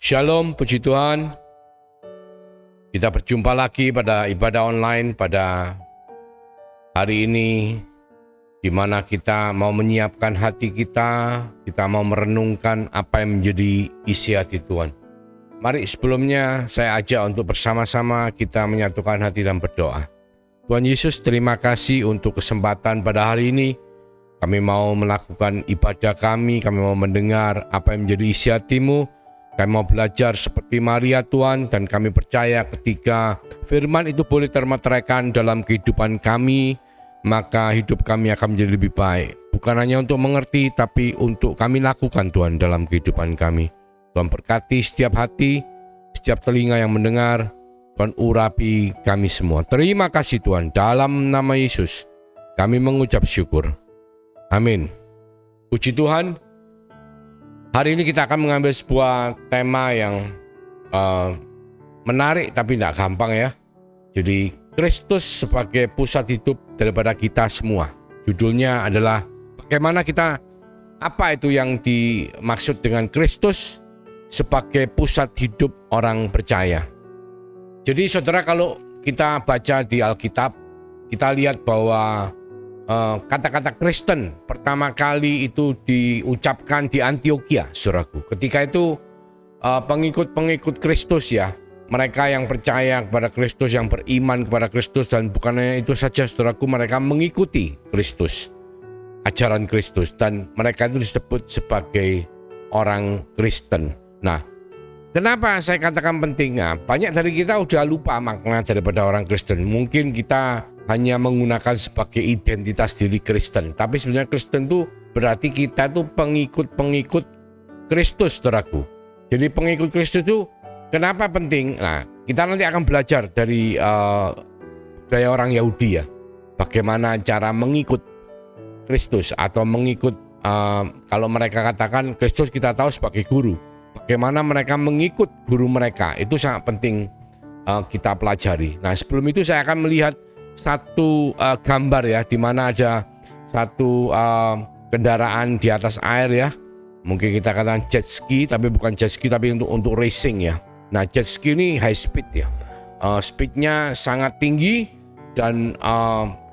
Shalom, puji Tuhan. Kita berjumpa lagi pada ibadah online pada hari ini, di mana kita mau menyiapkan hati kita mau merenungkan apa yang menjadi isi hati Tuhan. Mari sebelumnya saya ajak untuk bersama-sama kita menyatukan hati dan berdoa. Tuhan Yesus, terima kasih untuk kesempatan pada hari ini. Kami mau melakukan ibadah kami mau mendengar apa yang menjadi isi hati-Mu. Kami mau belajar seperti Maria Tuhan, dan kami percaya ketika firman itu boleh termeteraikan dalam kehidupan kami, maka hidup kami akan menjadi lebih baik. Bukan hanya untuk mengerti, tapi untuk kami lakukan Tuhan dalam kehidupan kami. Tuhan berkati setiap hati, setiap telinga yang mendengar. Tuhan urapi kami semua. Terima kasih Tuhan, dalam nama Yesus kami mengucap syukur. Amin. Puji Tuhan. Hari ini kita akan mengambil sebuah tema yang menarik tapi tidak gampang ya. Jadi Kristus sebagai pusat hidup daripada kita semua. Judulnya adalah bagaimana apa itu yang dimaksud dengan Kristus sebagai pusat hidup orang percaya. Jadi saudara, kalau kita baca di Alkitab, kita lihat bahwa kata-kata Kristen pertama kali itu diucapkan di Antioquia, saudaraku. Ketika itu pengikut-pengikut Kristus ya, mereka yang percaya kepada Kristus, yang beriman kepada Kristus, dan bukan hanya itu saja saudaraku, mereka mengikuti Kristus, ajaran Kristus, dan mereka itu disebut sebagai orang Kristen. Nah, kenapa saya katakan pentingnya? Banyak dari kita udah lupa makna daripada orang Kristen. Mungkin kita hanya menggunakan sebagai identitas diri Kristen. Tapi sebenarnya Kristen itu berarti kita tuh pengikut-pengikut Kristus, saudaraku. Jadi pengikut Kristus itu kenapa penting? Nah, kita nanti akan belajar dari budaya orang Yahudi ya. Bagaimana cara mengikut Kristus atau mengikut, kalau mereka katakan Kristus kita tahu sebagai guru. Bagaimana mereka mengikut guru mereka, itu sangat penting kita pelajari. Nah, sebelum itu saya akan melihat satu gambar ya, di mana ada satu kendaraan di atas air ya. Mungkin kita katakan jet ski, tapi bukan jet ski, tapi untuk racing ya. Nah, jet ski ini high speed ya, speednya sangat tinggi, dan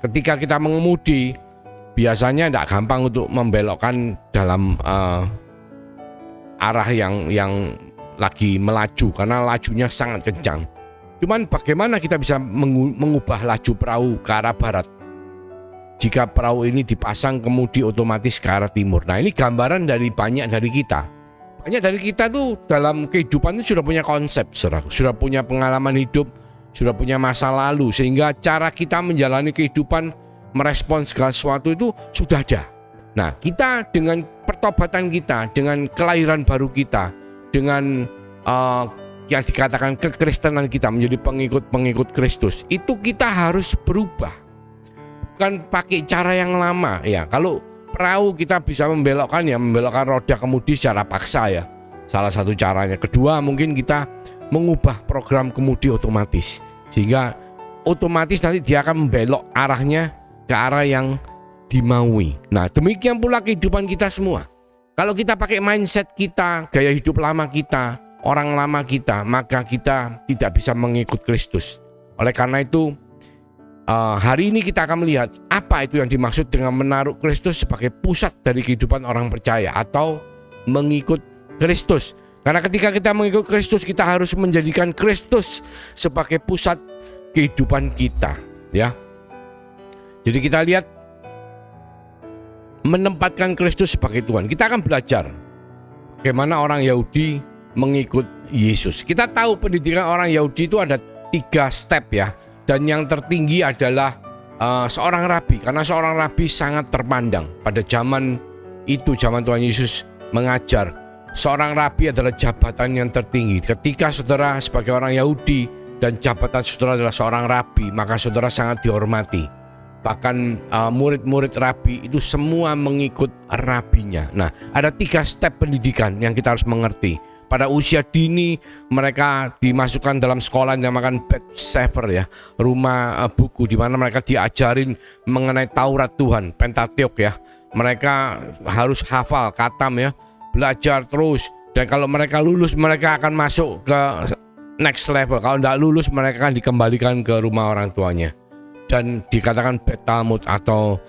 ketika kita mengemudi biasanya tidak gampang untuk membelokkan dalam arah yang lagi melaju, karena lajunya sangat kencang. Cuman bagaimana kita bisa mengubah laju perahu ke arah barat jika perahu ini dipasang kemudi otomatis ke arah timur? Nah, ini gambaran dari banyak dari kita. Banyak dari kita tuh dalam kehidupan itu sudah punya konsep, sudah punya pengalaman hidup, sudah punya masa lalu, sehingga cara kita menjalani kehidupan, merespons segala sesuatu itu sudah ada. Nah, kita dengan pertobatan kita, dengan kelahiran baru kita, dengan yang dikatakan kekristenan kita menjadi pengikut Kristus, itu kita harus berubah, bukan pakai cara yang lama ya. Kalau perahu kita bisa membelokkan roda kemudi secara paksa ya, salah satu caranya. Kedua, mungkin kita mengubah program kemudi otomatis, sehingga otomatis nanti dia akan membelok arahnya ke arah yang dimaui. Nah, demikian pula kehidupan kita semua. Kalau kita pakai mindset kita, gaya hidup lama kita, orang lama kita, maka kita tidak bisa mengikut Kristus. Oleh karena itu, hari ini kita akan melihat apa itu yang dimaksud dengan menaruh Kristus sebagai pusat dari kehidupan orang percaya atau mengikut Kristus. Karena ketika kita mengikut Kristus, kita harus menjadikan Kristus sebagai pusat kehidupan kita, ya. Jadi kita lihat menempatkan Kristus sebagai Tuhan. Kita akan belajar bagaimana orang Yahudi mengikut Yesus. Kita tahu pendidikan orang Yahudi itu ada 3 step ya. Dan yang tertinggi adalah seorang rabi, karena seorang rabi sangat terpandang pada zaman itu, zaman Tuhan Yesus mengajar. Seorang rabi adalah jabatan yang tertinggi. Ketika saudara sebagai orang Yahudi dan jabatan saudara adalah seorang rabi, maka saudara sangat dihormati. Bahkan murid-murid rabi itu semua mengikut rabinya. Nah, ada 3 step pendidikan yang kita harus mengerti. Pada usia dini mereka dimasukkan dalam sekolah yang dinamakan Beth Sefer ya, rumah buku, di mana mereka diajarin mengenai Taurat Tuhan, Pentateuk ya. Mereka harus hafal, katam ya, belajar terus Dan kalau mereka lulus, mereka akan masuk ke next level. Kalau tidak lulus, mereka akan dikembalikan ke rumah orang tuanya. Dan dikatakan Bet Talmud atau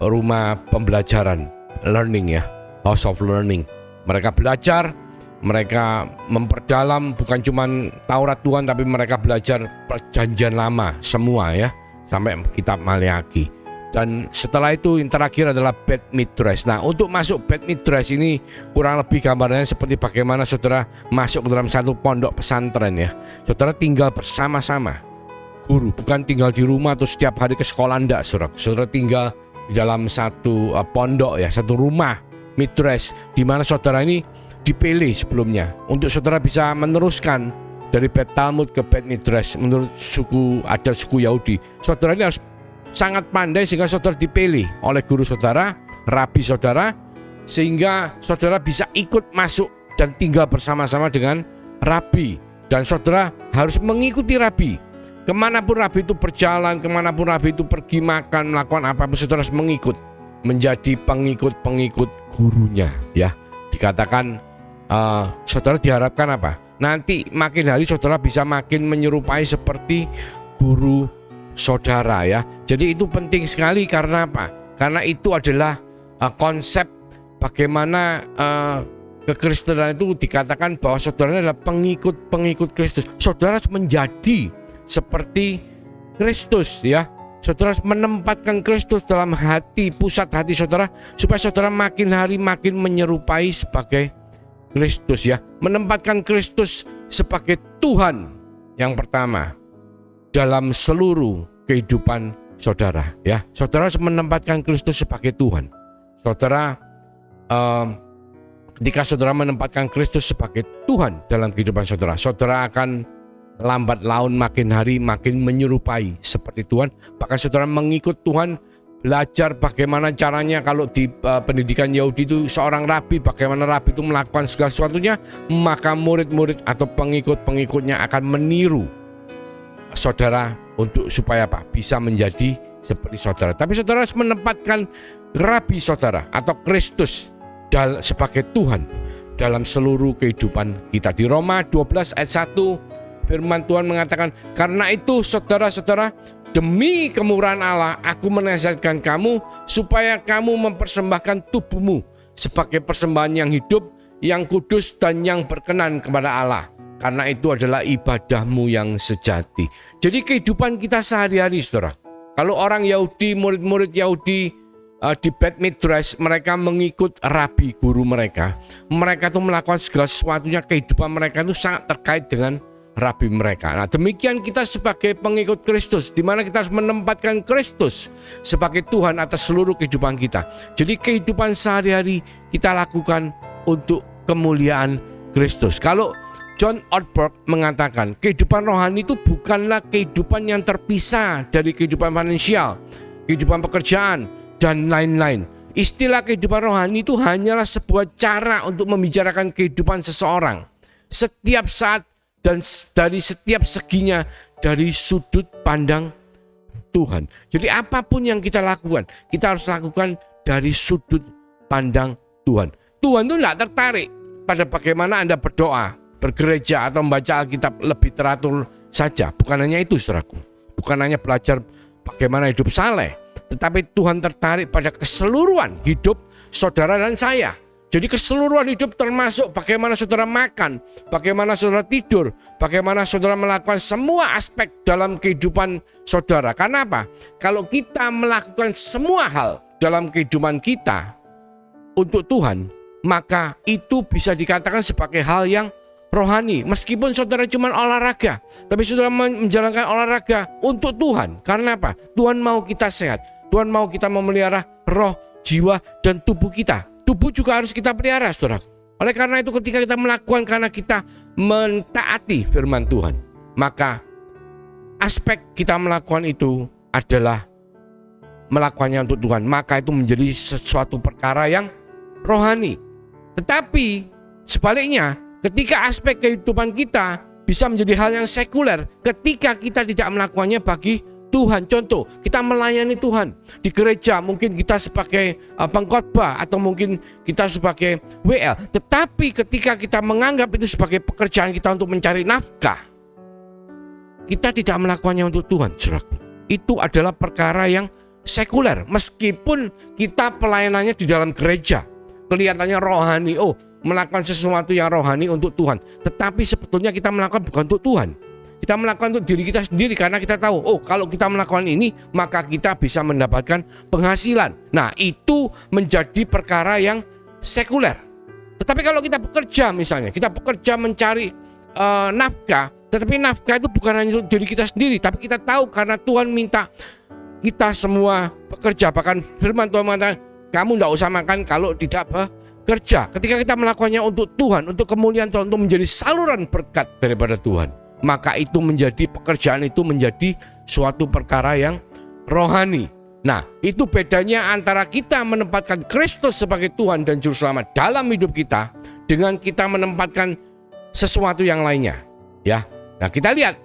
rumah pembelajaran, learning ya, house of learning. Mereka belajar, mereka memperdalam bukan cuma Taurat Tuhan, tapi mereka belajar perjanjian lama semua ya, sampai kitab Maleakhi. Dan setelah itu yang terakhir adalah Bet Midrash. Nah, untuk masuk Bet Midrash ini kurang lebih gambarnya seperti bagaimana saudara masuk ke dalam satu pondok pesantren ya. Saudara tinggal bersama-sama guru, bukan tinggal di rumah atau setiap hari ke sekolah, enggak, saudara. Saudara tinggal di dalam satu pondok ya, satu rumah Midrash, di mana saudara ini dipilih sebelumnya untuk saudara bisa meneruskan dari Bet Talmud ke Bet Midrash menurut suku adat suku Yahudi. Saudara ini harus sangat pandai sehingga saudara dipilih oleh guru saudara, rabi saudara, sehingga saudara bisa ikut masuk dan tinggal bersama-sama dengan rabi. Dan saudara harus mengikuti rabi. Kemanapun rabi itu berjalan, kemanapun rabi itu pergi makan, melakukan apapun, saudara harus mengikut, menjadi pengikut-pengikut gurunya ya. Dikatakan saudara diharapkan apa? Nanti makin hari saudara bisa makin menyerupai seperti guru saudara ya. Jadi itu penting sekali karena apa? Karena itu adalah konsep bagaimana kekristenan itu dikatakan bahwa saudara adalah pengikut Kristus. Saudara harus menjadi seperti Kristus ya. Saudara harus menempatkan Kristus dalam hati, pusat hati saudara, supaya saudara makin hari makin menyerupai sebagai Kristus ya. Menempatkan Kristus sebagai Tuhan yang pertama dalam seluruh kehidupan saudara ya. Saudara harus menempatkan Kristus sebagai Tuhan. Saudara ketika saudara menempatkan Kristus sebagai Tuhan dalam kehidupan saudara, saudara akan lambat laun makin hari makin menyerupai seperti Tuhan. Bahkan saudara mengikut Tuhan, belajar bagaimana caranya. Kalau di pendidikan Yahudi itu seorang rabi, bagaimana rabi itu melakukan segala sesuatunya, maka murid-murid atau pengikut-pengikutnya akan meniru saudara untuk supaya apa? Bisa menjadi seperti saudara. Tapi saudara harus menempatkan rabi saudara atau Kristus sebagai Tuhan dalam seluruh kehidupan kita. Di Roma 12 ayat 1 firman Tuhan mengatakan, karena itu saudara-saudara, demi kemurahan Allah aku menasihatkan kamu supaya kamu mempersembahkan tubuhmu sebagai persembahan yang hidup, yang kudus dan yang berkenan kepada Allah. Karena itu adalah ibadahmu yang sejati. Jadi kehidupan kita sehari-hari saudara. Kalau orang Yahudi, murid-murid Yahudi di Bet Midrash, mereka mengikut rabi guru mereka. Mereka itu melakukan segala sesuatunya, kehidupan mereka itu sangat terkait dengan rabi mereka. Nah, demikian kita sebagai pengikut Kristus, di mana kita harus menempatkan Kristus sebagai Tuhan atas seluruh kehidupan kita. Jadi kehidupan sehari-hari kita lakukan untuk kemuliaan Kristus. Kalau John Ortberg mengatakan kehidupan rohani itu bukanlah kehidupan yang terpisah dari kehidupan finansial, kehidupan pekerjaan, dan lain-lain. Istilah kehidupan rohani itu hanyalah sebuah cara untuk membicarakan kehidupan seseorang setiap saat dan dari setiap seginya dari sudut pandang Tuhan. Jadi apapun yang kita lakukan, kita harus lakukan dari sudut pandang Tuhan. Tuhan itu tidak tertarik pada bagaimana Anda berdoa, bergereja atau membaca Alkitab lebih teratur saja. Bukan hanya itu saudaraku, bukan hanya belajar bagaimana hidup saleh, tetapi Tuhan tertarik pada keseluruhan hidup saudara dan saya. Jadi keseluruhan hidup termasuk bagaimana saudara makan, bagaimana saudara tidur, bagaimana saudara melakukan semua aspek dalam kehidupan saudara. Karena apa? Kalau kita melakukan semua hal dalam kehidupan kita untuk Tuhan, maka itu bisa dikatakan sebagai hal yang rohani. Meskipun saudara cuma olahraga, tapi saudara menjalankan olahraga untuk Tuhan. Karena apa? Tuhan mau kita sehat. Tuhan mau kita memelihara roh, jiwa, dan tubuh kita. Tubuh juga harus kita pelihara, saudara. Oleh karena itu ketika kita melakukan karena kita mentaati firman Tuhan, maka aspek kita melakukan itu adalah melakukannya untuk Tuhan. Maka itu menjadi sesuatu perkara yang rohani. Tetapi sebaliknya, ketika aspek kehidupan kita bisa menjadi hal yang sekuler ketika kita tidak melakukannya bagi Tuhan. Contoh, kita melayani Tuhan di gereja, mungkin kita sebagai pengkhotbah atau mungkin kita sebagai WL. Tetapi ketika kita menganggap itu sebagai pekerjaan kita untuk mencari nafkah, kita tidak melakukannya untuk Tuhan, saudaraku. Itu adalah perkara yang sekuler. Meskipun kita pelayanannya di dalam gereja, kelihatannya rohani, melakukan sesuatu yang rohani untuk Tuhan. Tetapi sebetulnya kita melakukan bukan untuk Tuhan. Kita melakukan untuk diri kita sendiri karena kita tahu, kalau kita melakukan ini, maka kita bisa mendapatkan penghasilan. Nah, itu menjadi perkara yang sekuler. Tetapi kalau kita bekerja misalnya, kita bekerja mencari nafkah, tetapi nafkah itu bukan hanya untuk diri kita sendiri, tapi kita tahu karena Tuhan minta kita semua bekerja. Bahkan firman Tuhan mengatakan, kamu tidak usah makan kalau tidak bekerja. Ketika kita melakukannya untuk Tuhan, untuk kemuliaan Tuhan, untuk menjadi saluran berkat daripada Tuhan, maka itu menjadi pekerjaan, itu menjadi suatu perkara yang rohani. Nah, itu bedanya antara kita menempatkan Kristus sebagai Tuhan dan Juru Selamat dalam hidup kita dengan kita menempatkan sesuatu yang lainnya. Ya, nah kita lihat,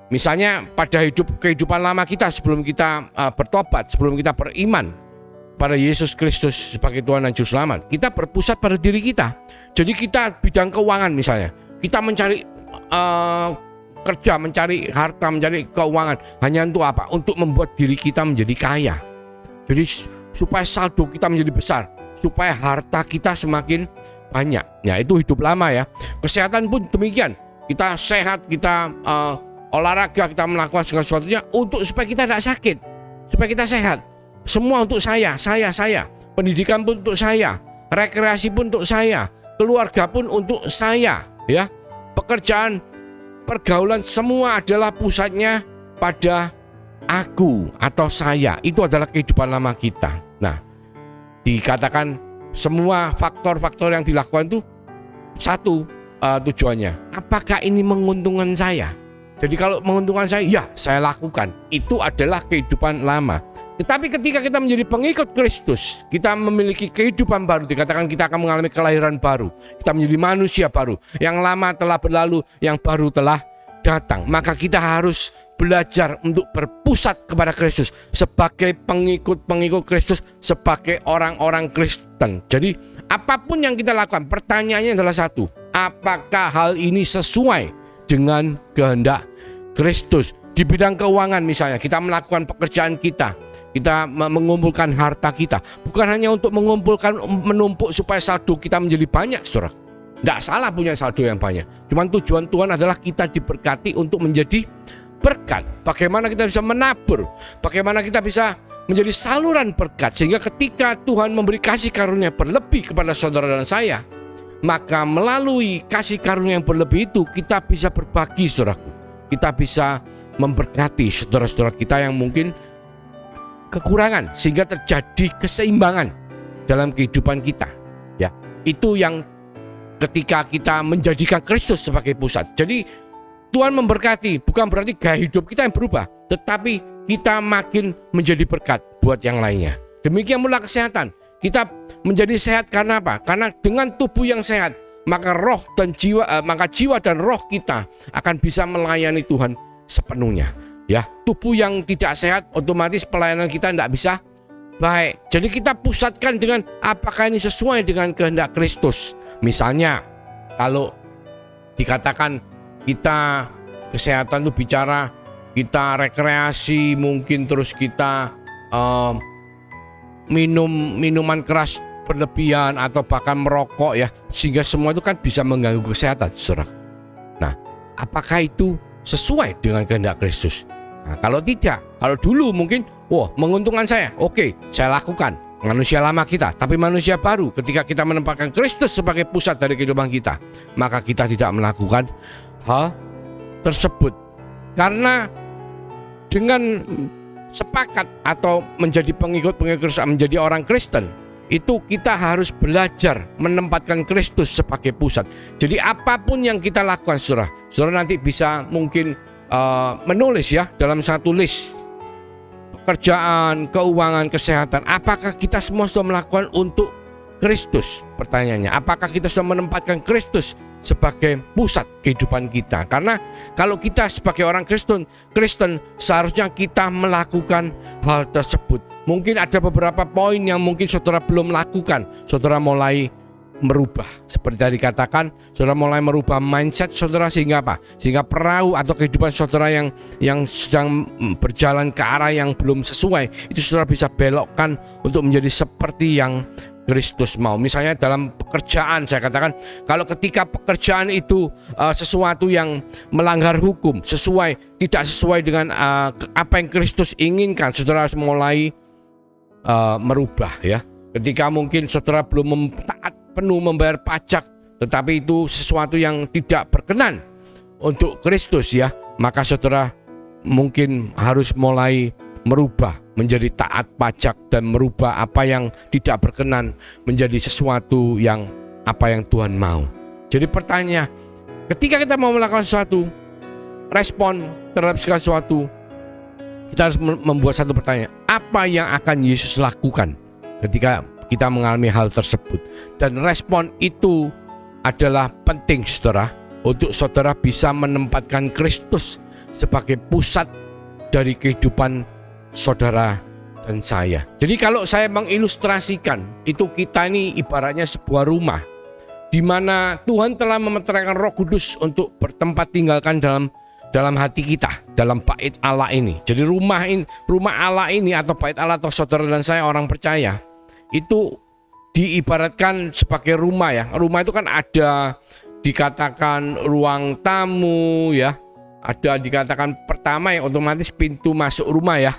misalnya pada kehidupan lama kita sebelum kita bertobat, sebelum kita beriman pada Yesus Kristus sebagai Tuhan dan Juru Selamat, kita berpusat pada diri kita. Jadi kita bidang keuangan misalnya, kita mencari kerja, mencari harta, mencari keuangan hanya untuk apa? Untuk membuat diri kita menjadi kaya. Jadi supaya saldo kita menjadi besar, supaya harta kita semakin banyak. Ya, itu hidup lama ya. Kesehatan pun demikian. Kita sehat, kita olahraga, kita melakukan segala sesuatunya untuk supaya kita tidak sakit, supaya kita sehat. Semua untuk saya. Pendidikan pun untuk saya, rekreasi pun untuk saya, keluarga pun untuk saya, ya. Pekerjaan, pergaulan, semua adalah pusatnya pada aku atau saya. Itu adalah kehidupan lama kita. Nah, dikatakan semua faktor-faktor yang dilakukan itu satu tujuannya. Apakah ini menguntungkan saya? Jadi kalau menguntungkan saya, ya saya lakukan. Itu adalah kehidupan lama. Tetapi ketika kita menjadi pengikut Kristus, kita memiliki kehidupan baru. Dikatakan kita akan mengalami kelahiran baru. Kita menjadi manusia baru. Yang lama telah berlalu, yang baru telah datang. Maka kita harus belajar untuk berpusat kepada Kristus sebagai pengikut-pengikut Kristus, sebagai orang-orang Kristen. Jadi apapun yang kita lakukan, pertanyaannya adalah satu: apakah hal ini sesuai dengan kehendak Kristus? Di bidang keuangan misalnya, kita melakukan pekerjaan kita mengumpulkan harta kita, bukan hanya untuk menumpuk supaya saldo kita menjadi banyak, saudara. Tidak salah punya saldo yang banyak. Cuman tujuan Tuhan adalah kita diberkati untuk menjadi berkat. Bagaimana kita bisa menabur, bagaimana kita bisa menjadi saluran berkat, sehingga ketika Tuhan memberi kasih karunia berlebih kepada saudara dan saya, maka melalui kasih karunia yang berlebih itu kita bisa berbagi, saudaraku. Kita bisa memberkati saudara-saudara kita yang mungkin kekurangan, sehingga terjadi keseimbangan dalam kehidupan kita. Ya, itu yang ketika kita menjadikan Kristus sebagai pusat. Jadi Tuhan memberkati, bukan berarti gaya hidup kita yang berubah, tetapi kita makin menjadi berkat buat yang lainnya. Demikian pula kesehatan. Kita menjadi sehat karena apa? Karena dengan tubuh yang sehat, maka jiwa dan roh kita akan bisa melayani Tuhan sepenuhnya. Ya, tubuh yang tidak sehat, otomatis pelayanan kita tidak bisa baik. Jadi kita pusatkan dengan apakah ini sesuai dengan kehendak Kristus. Misalnya, kalau dikatakan kita kesehatan itu bicara kita rekreasi, mungkin terus kita minuman keras berlebihan atau bahkan merokok, ya, sehingga semua itu kan bisa mengganggu kesehatan, saudara. Nah, apakah itu sesuai dengan kehendak Kristus? Nah, kalau tidak, kalau dulu mungkin menguntungkan saya, oke, saya lakukan. Manusia lama kita, tapi manusia baru ketika kita menempatkan Kristus sebagai pusat dari kehidupan kita, maka kita tidak melakukan hal tersebut. Karena dengan sepakat atau menjadi pengikut-pengikut Kristus, menjadi orang Kristen, itu kita harus belajar menempatkan Kristus sebagai pusat. Jadi apapun yang kita lakukan, saudara nanti bisa mungkin menulis ya dalam satu list: pekerjaan, keuangan, kesehatan. Apakah kita semua sudah melakukan untuk Kristus? Pertanyaannya, apakah kita sudah menempatkan Kristus sebagai pusat kehidupan kita. Karena kalau kita sebagai orang Kristen seharusnya kita melakukan hal tersebut. Mungkin ada beberapa poin yang mungkin saudara belum lakukan. Saudara mulai merubah, seperti tadi katakan, saudara mulai merubah mindset saudara, sehingga apa? Sehingga perahu atau kehidupan saudara yang sedang berjalan ke arah yang belum sesuai, itu saudara bisa belokkan untuk menjadi seperti yang Kristus mau. Misalnya dalam pekerjaan, saya katakan, kalau ketika pekerjaan itu sesuatu yang melanggar hukum, tidak sesuai dengan apa yang Kristus inginkan, saudara harus mulai merubah ya. Ketika mungkin saudara belum taat penuh membayar pajak, tetapi itu sesuatu yang tidak berkenan untuk Kristus ya, maka saudara mungkin harus mulai merubah menjadi taat pajak dan merubah apa yang tidak berkenan menjadi sesuatu yang apa yang Tuhan mau. Jadi pertanyaan, ketika kita mau melakukan sesuatu, respon terhadap segala sesuatu, kita harus membuat satu pertanyaan, apa yang akan Yesus lakukan ketika kita mengalami hal tersebut. Dan respon itu adalah penting saudara, untuk saudara bisa menempatkan Kristus sebagai pusat dari kehidupan saudara dan saya. Jadi kalau saya mengilustrasikan, itu kita ini ibaratnya sebuah rumah di mana Tuhan telah memeteraikan Roh Kudus untuk bertempat tinggalkan dalam hati kita, dalam bait Allah ini. Jadi rumah Allah ini atau bait Allah atau saudara dan saya orang percaya, itu diibaratkan sebagai rumah ya. Rumah itu kan ada dikatakan ruang tamu ya, ada dikatakan pertama yang otomatis pintu masuk rumah ya.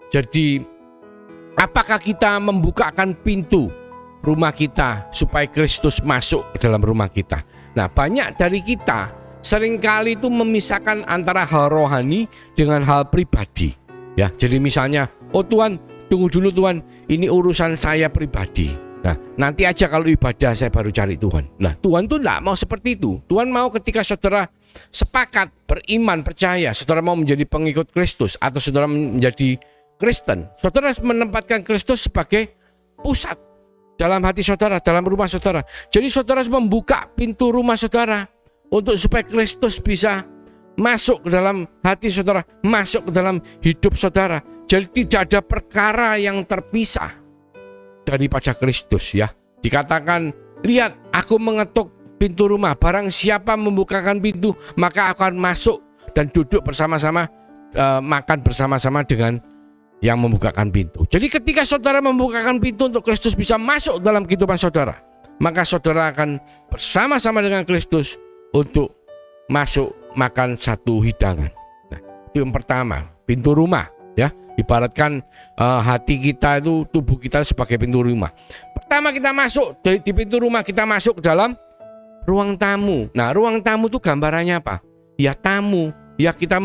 Jadi apakah kita membukakan pintu rumah kita supaya Kristus masuk ke dalam rumah kita? Nah, banyak dari kita seringkali itu memisahkan antara hal rohani dengan hal pribadi ya. Jadi misalnya, oh Tuhan, tunggu dulu Tuhan, ini urusan saya pribadi. Nah, nanti aja kalau ibadah saya baru cari Tuhan. Nah, Tuhan tuh enggak mau seperti itu. Tuhan mau ketika saudara sepakat, beriman, percaya, saudara mau menjadi pengikut Kristus atau saudara menjadi Kristen, saudara harus menempatkan Kristus sebagai pusat dalam hati saudara, dalam rumah saudara. Jadi saudara harus membuka pintu rumah saudara untuk supaya Kristus bisa masuk ke dalam hati saudara, masuk ke dalam hidup saudara. Jadi tidak ada perkara yang terpisah daripada Kristus ya. Dikatakan, lihat aku mengetuk pintu rumah, barang siapa membukakan pintu maka akan masuk dan duduk bersama-sama, makan bersama-sama dengan yang membukakan pintu. Jadi ketika saudara membukakan pintu untuk Kristus bisa masuk dalam kehidupan saudara, maka saudara akan bersama-sama dengan Kristus untuk masuk makan satu hidangan. Nah, itu yang pertama, pintu rumah ya. Ibaratkan hati kita itu, tubuh kita sebagai pintu rumah. Pertama kita masuk di pintu rumah, kita masuk ke dalam ruang tamu. Nah, ruang tamu itu gambarannya apa? Ya tamu, ya kita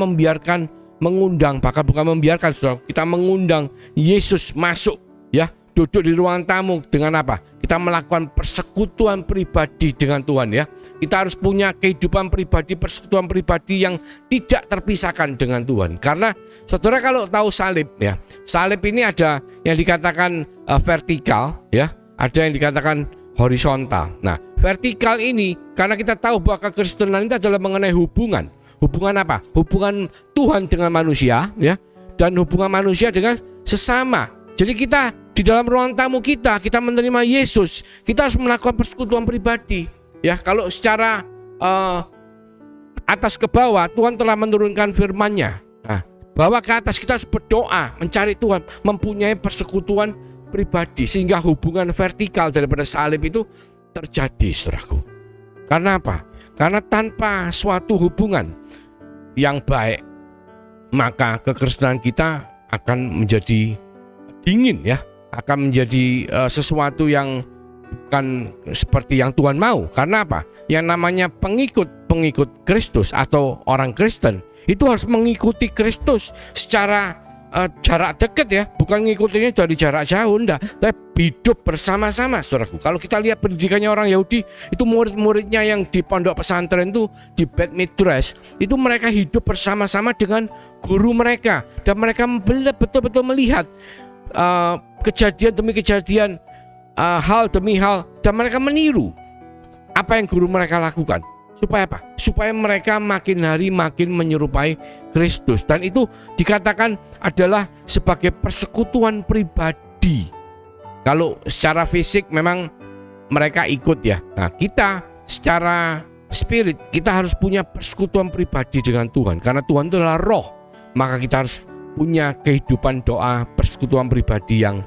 mengundang, bahkan bukan membiarkan, saudara, kita mengundang Yesus masuk ya, duduk di ruang tamu. Dengan apa? Kita melakukan persekutuan pribadi dengan Tuhan ya. Kita harus punya kehidupan pribadi, persekutuan pribadi yang tidak terpisahkan dengan Tuhan. Karena saudara kalau tahu salib ya, salib ini ada yang dikatakan vertikal ya, ada yang dikatakan horizontal. Nah, vertikal ini karena kita tahu bahwa kekristenan itu adalah mengenai hubungan. Hubungan apa? Hubungan Tuhan dengan manusia ya, dan hubungan manusia dengan sesama. Jadi kita di dalam ruang tamu kita menerima Yesus, kita harus melakukan persekutuan pribadi ya. Kalau secara atas ke bawah, Tuhan telah menurunkan firman-Nya. Nah, bawah ke atas kita harus berdoa, mencari Tuhan, mempunyai persekutuan pribadi, sehingga hubungan vertikal daripada salib itu terjadi, saudaraku. Karena apa? Karena tanpa suatu hubungan yang baik, maka kekristenan kita akan menjadi dingin ya, akan menjadi sesuatu yang bukan seperti yang Tuhan mau. Karena apa? Yang namanya pengikut Kristus atau orang Kristen itu harus mengikuti Kristus secara jarak dekat ya, bukan ngikutinya dari jarak jauh, enggak, tapi hidup bersama-sama, saudaraku. Kalau kita lihat pendidikannya orang Yahudi, itu murid-muridnya yang di pondok pesantren itu, di Beit Midrash, itu mereka hidup bersama-sama dengan guru mereka, dan mereka betul-betul melihat kejadian demi kejadian, hal demi hal, dan mereka meniru Apa yang guru mereka lakukan? Supaya apa? Supaya mereka makin hari makin menyerupai Kristus. Dan itu dikatakan adalah sebagai persekutuan pribadi. Kalau secara fisik memang mereka ikut ya. Nah, kita secara spirit kita harus punya persekutuan pribadi dengan Tuhan. Karena Tuhan itu adalah roh. Maka kita harus punya kehidupan doa persekutuan pribadi yang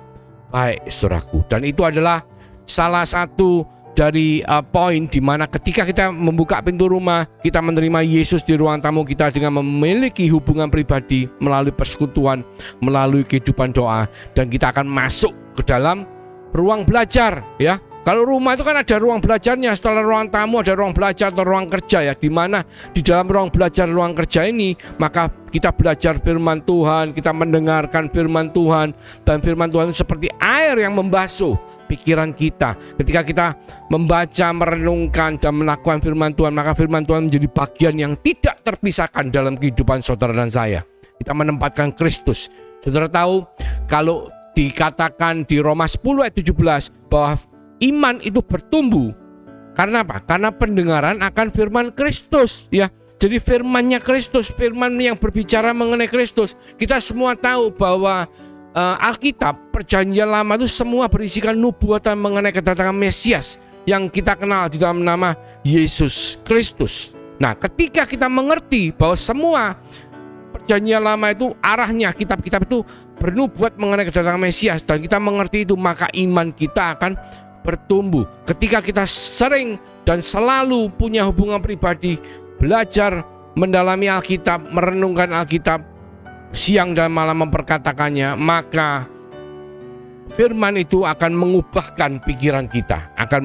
baik, saudaraku. Dan itu adalah salah satu dari poin di mana ketika kita membuka pintu rumah, kita menerima Yesus di ruang tamu kita dengan memiliki hubungan pribadi melalui persekutuan, melalui kehidupan doa, dan kita akan masuk ke dalam ruang belajar ya. Kalau rumah itu kan ada ruang belajarnya, setelah ruang tamu ada ruang belajar atau ruang kerja ya, di mana di dalam ruang belajar, ruang kerja ini maka kita belajar firman Tuhan, kita mendengarkan firman Tuhan, dan firman Tuhan itu seperti air yang membasuh pikiran kita. Ketika kita membaca, merenungkan dan melakukan firman Tuhan, maka firman Tuhan menjadi bagian yang tidak terpisahkan dalam kehidupan saudara dan saya. Kita menempatkan Kristus. Saudara tahu kalau dikatakan di Roma 10 ayat 17 bahwa iman itu bertumbuh karena apa? Karena pendengaran akan firman Kristus ya. Jadi firmannya Kristus, firman yang berbicara mengenai Kristus. Kita semua tahu bahwa Alkitab perjanjian lama itu semua berisikan nubuatan mengenai kedatangan Mesias yang kita kenal di dalam nama Yesus Kristus. Nah, ketika kita mengerti bahwa semua perjanjian lama itu arahnya kitab-kitab itu bernubuat mengenai kedatangan Mesias, dan kita mengerti itu, maka iman kita akan bertumbuh. Ketika kita sering dan selalu punya hubungan pribadi, belajar mendalami Alkitab, merenungkan Alkitab, siang dan malam memperkatakannya, maka firman itu akan mengubahkan pikiran kita, akan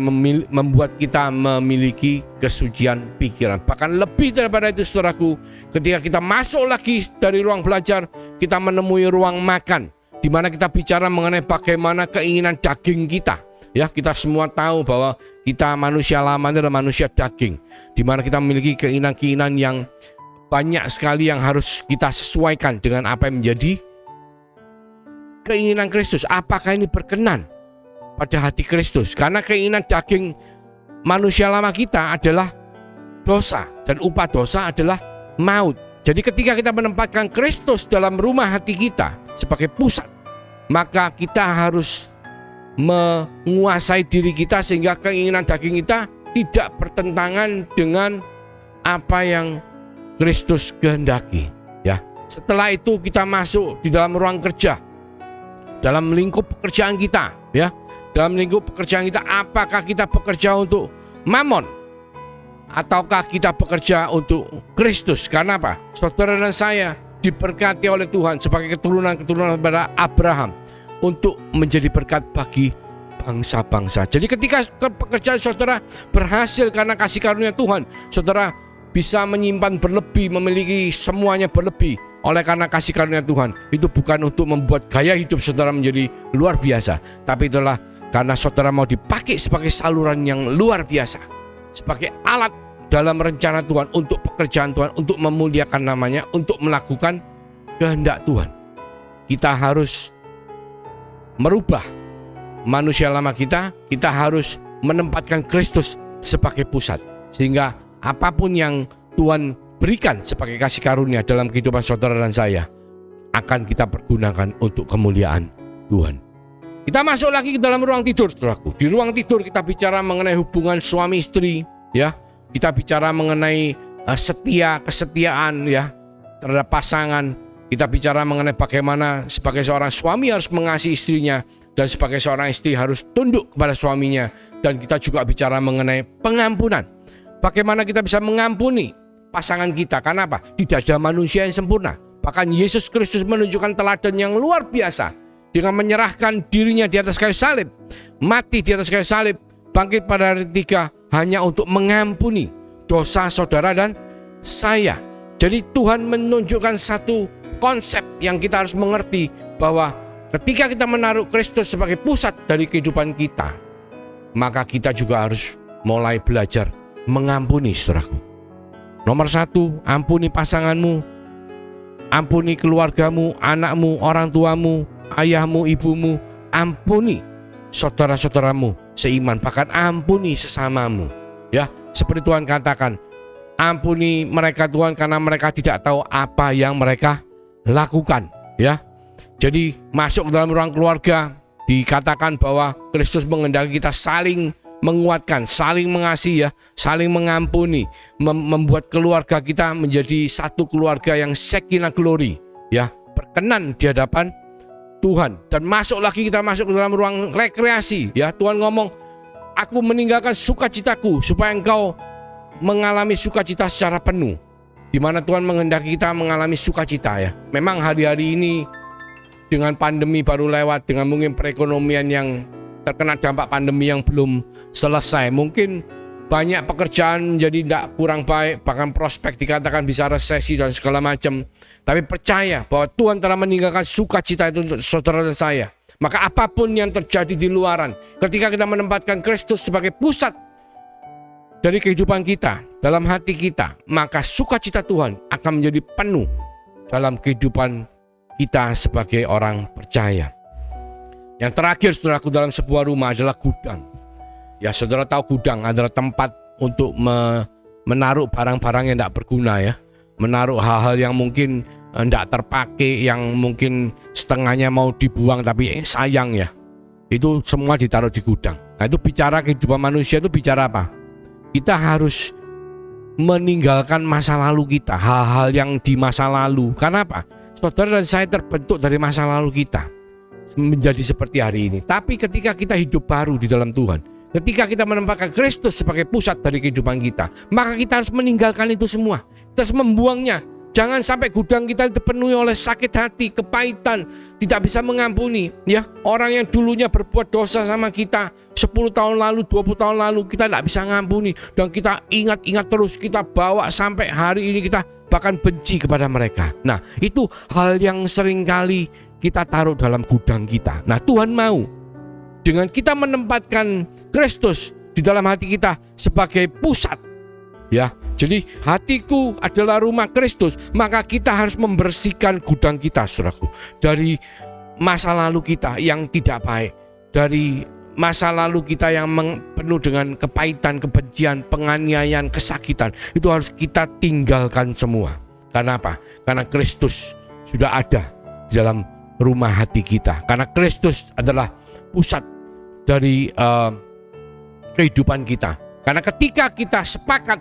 membuat kita memiliki kesucian pikiran. Bahkan lebih daripada itu, saudaraku, ketika kita masuk lagi dari ruang belajar, kita menemui ruang makan, di mana kita bicara mengenai bagaimana keinginan daging kita. Ya, kita semua tahu bahwa kita manusia lama adalah manusia daging, di mana kita memiliki keinginan-keinginan yang banyak sekali yang harus kita sesuaikan dengan apa yang menjadi keinginan Kristus. Apakah ini berkenan pada hati Kristus? Karena keinginan daging manusia lama kita adalah dosa, dan upah dosa adalah maut. Jadi ketika kita menempatkan Kristus dalam rumah hati kita sebagai pusat, maka kita harus menguasai diri kita sehingga keinginan daging kita tidak bertentangan dengan apa yang Kristus kehendaki ya. Setelah itu kita masuk di dalam ruang kerja, dalam lingkup pekerjaan kita ya. Dalam lingkup pekerjaan kita, apakah kita bekerja untuk mamon ataukah kita bekerja untuk Kristus? Karena apa? Saudara dan saya diberkati oleh Tuhan sebagai keturunan-keturunan daripada Abraham untuk menjadi berkat bagi bangsa-bangsa. Jadi ketika pekerjaan saudara berhasil karena kasih karunia Tuhan, saudara bisa menyimpan berlebih, memiliki semuanya berlebih oleh karena kasih karunia Tuhan. Itu bukan untuk membuat gaya hidup saudara menjadi luar biasa, tapi itulah karena saudara mau dipakai sebagai saluran yang luar biasa, sebagai alat dalam rencana Tuhan, untuk pekerjaan Tuhan, untuk memuliakan namanya, untuk melakukan kehendak Tuhan. Kita harus merubah manusia lama kita harus menempatkan Kristus sebagai pusat, sehingga apapun yang Tuhan berikan sebagai kasih karunia dalam kehidupan saudara dan saya akan kita pergunakan untuk kemuliaan Tuhan. Kita masuk lagi ke dalam ruang tidur, saudaraku. Di ruang tidur kita bicara mengenai hubungan suami istri ya. Kita bicara mengenai kesetiaan ya terhadap pasangan. Kita bicara mengenai bagaimana sebagai seorang suami harus mengasihi istrinya, dan sebagai seorang istri harus tunduk kepada suaminya. Dan kita juga bicara mengenai pengampunan. Bagaimana kita bisa mengampuni pasangan kita. Karena apa? Tidak ada manusia yang sempurna. Bahkan Yesus Kristus menunjukkan teladan yang luar biasa dengan menyerahkan dirinya di atas kayu salib, mati di atas kayu salib, bangkit pada hari ketiga hanya untuk mengampuni dosa saudara dan saya. Jadi Tuhan menunjukkan satu konsep yang kita harus mengerti, bahwa ketika kita menaruh Kristus sebagai pusat dari kehidupan kita, maka kita juga harus mulai belajar mengampuni, saudaraku. Nomor satu, ampuni pasanganmu, ampuni keluargamu, anakmu, orang tuamu, ayahmu, ibumu, ampuni saudara-saudaramu seiman, bahkan ampuni sesamamu. Ya, seperti Tuhan katakan, ampuni mereka Tuhan karena mereka tidak tahu apa yang mereka lakukan. Ya, jadi masuk ke dalam ruang keluarga, dikatakan bahwa Kristus menghendaki kita saling menguatkan, saling mengasihi, ya, saling mengampuni, membuat keluarga kita menjadi satu keluarga yang sakinah glory, ya, berkenan di hadapan Tuhan. Dan kita masuk ke dalam ruang rekreasi, ya. Tuhan ngomong, aku meninggalkan sukacitaku supaya engkau mengalami sukacita secara penuh. Di mana Tuhan menghendaki kita mengalami sukacita, ya. Memang hari-hari ini dengan pandemi baru lewat, dengan mungkin perekonomian yang terkena dampak pandemi yang belum selesai, mungkin banyak pekerjaan menjadi tidak kurang baik, bahkan prospek dikatakan bisa resesi dan segala macam. Tapi percaya bahwa Tuhan telah meninggalkan sukacita itu untuk saudara dan saya. Maka apapun yang terjadi di luaran, ketika kita menempatkan Kristus sebagai pusat dari kehidupan kita, dalam hati kita, maka sukacita Tuhan akan menjadi penuh dalam kehidupan kita sebagai orang percaya. Yang terakhir, saudaraku, dalam sebuah rumah adalah gudang. Ya, saudara tahu gudang adalah tempat untuk menaruh barang-barang yang tidak berguna, ya. Menaruh hal-hal yang mungkin tidak terpakai, yang mungkin setengahnya mau dibuang tapi sayang, ya. Itu semua ditaruh di gudang. Nah, itu bicara kehidupan manusia, itu bicara apa? Kita harus meninggalkan masa lalu kita, hal-hal yang di masa lalu. Karena apa? Saudara dan saya terbentuk dari masa lalu kita menjadi seperti hari ini. Tapi ketika kita hidup baru di dalam Tuhan, ketika kita menempatkan Kristus sebagai pusat dari kehidupan kita, maka kita harus meninggalkan itu semua. Kita harus membuangnya. Jangan sampai gudang kita dipenuhi oleh sakit hati, kepahitan, tidak bisa mengampuni, ya. Orang yang dulunya berbuat dosa sama kita 10 tahun lalu, 20 tahun lalu, kita tidak bisa mengampuni, dan kita ingat-ingat terus, kita bawa sampai hari ini, kita bahkan benci kepada mereka. Nah, itu hal yang seringkali kita taruh dalam gudang kita. Nah, Tuhan mau dengan kita menempatkan Kristus di dalam hati kita sebagai pusat, ya. Jadi hatiku adalah rumah Kristus, maka kita harus membersihkan gudang kita, saudaraku, dari masa lalu kita yang tidak baik, dari masa lalu kita yang penuh dengan kepahitan, kebencian, penganiayaan, kesakitan. Itu harus kita tinggalkan semua. Karena apa? Karena Kristus sudah ada di dalam rumah hati kita. Karena Kristus adalah pusat dari kehidupan kita. Karena ketika kita sepakat,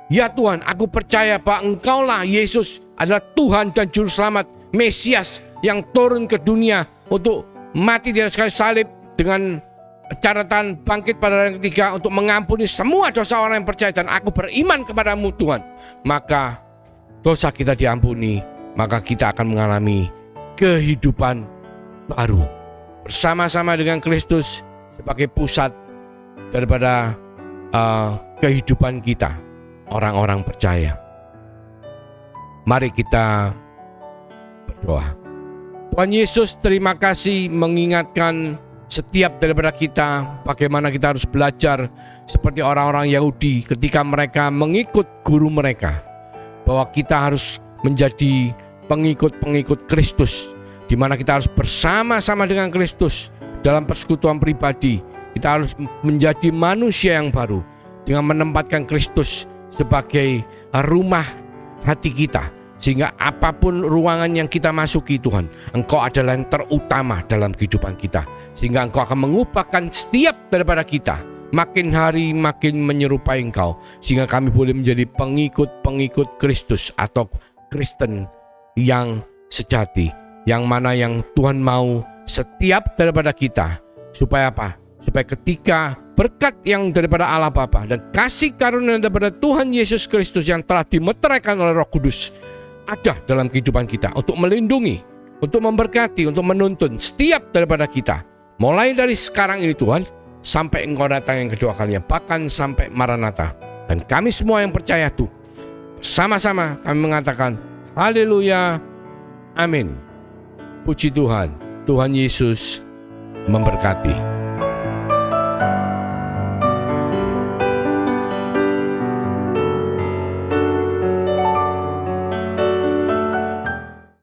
ya Tuhan, aku percaya bahwa Engkaulah Yesus adalah Tuhan dan Juru Selamat, Mesias yang turun ke dunia untuk mati di atas kayu salib dengan catatan bangkit pada hari ketiga untuk mengampuni semua dosa orang yang percaya, dan aku beriman kepadamu Tuhan, maka dosa kita diampuni, maka kita akan mengalami kehidupan baru bersama-sama dengan Kristus sebagai pusat daripada kehidupan kita, orang-orang percaya. Mari kita berdoa. Tuhan Yesus, terima kasih mengingatkan setiap daripada kita bagaimana kita harus belajar seperti orang-orang Yahudi ketika mereka mengikut guru mereka, bahwa kita harus menjadi pengikut-pengikut Kristus, di mana kita harus bersama-sama dengan Kristus dalam persekutuan pribadi. Kita harus menjadi manusia yang baru dengan menempatkan Kristus sebagai rumah hati kita, sehingga apapun ruangan yang kita masuki, Tuhan, Engkau adalah yang terutama dalam kehidupan kita, sehingga Engkau akan mengubahkan setiap daripada kita makin hari makin menyerupai Engkau, sehingga kami boleh menjadi pengikut-pengikut Kristus atau Kristen yang sejati, yang mana yang Tuhan mau setiap daripada kita. Supaya apa? Supaya ketika berkat yang daripada Allah Bapa dan kasih karunia daripada Tuhan Yesus Kristus yang telah dimeteraikan oleh Roh Kudus ada dalam kehidupan kita untuk melindungi, untuk memberkati, untuk menuntun setiap daripada kita, mulai dari sekarang ini Tuhan, sampai Engkau datang yang kedua kalinya, bahkan sampai Maranatha. Dan kami semua yang percaya itu bersama-sama kami mengatakan haleluya, amin. Puji Tuhan. Tuhan Yesus memberkati.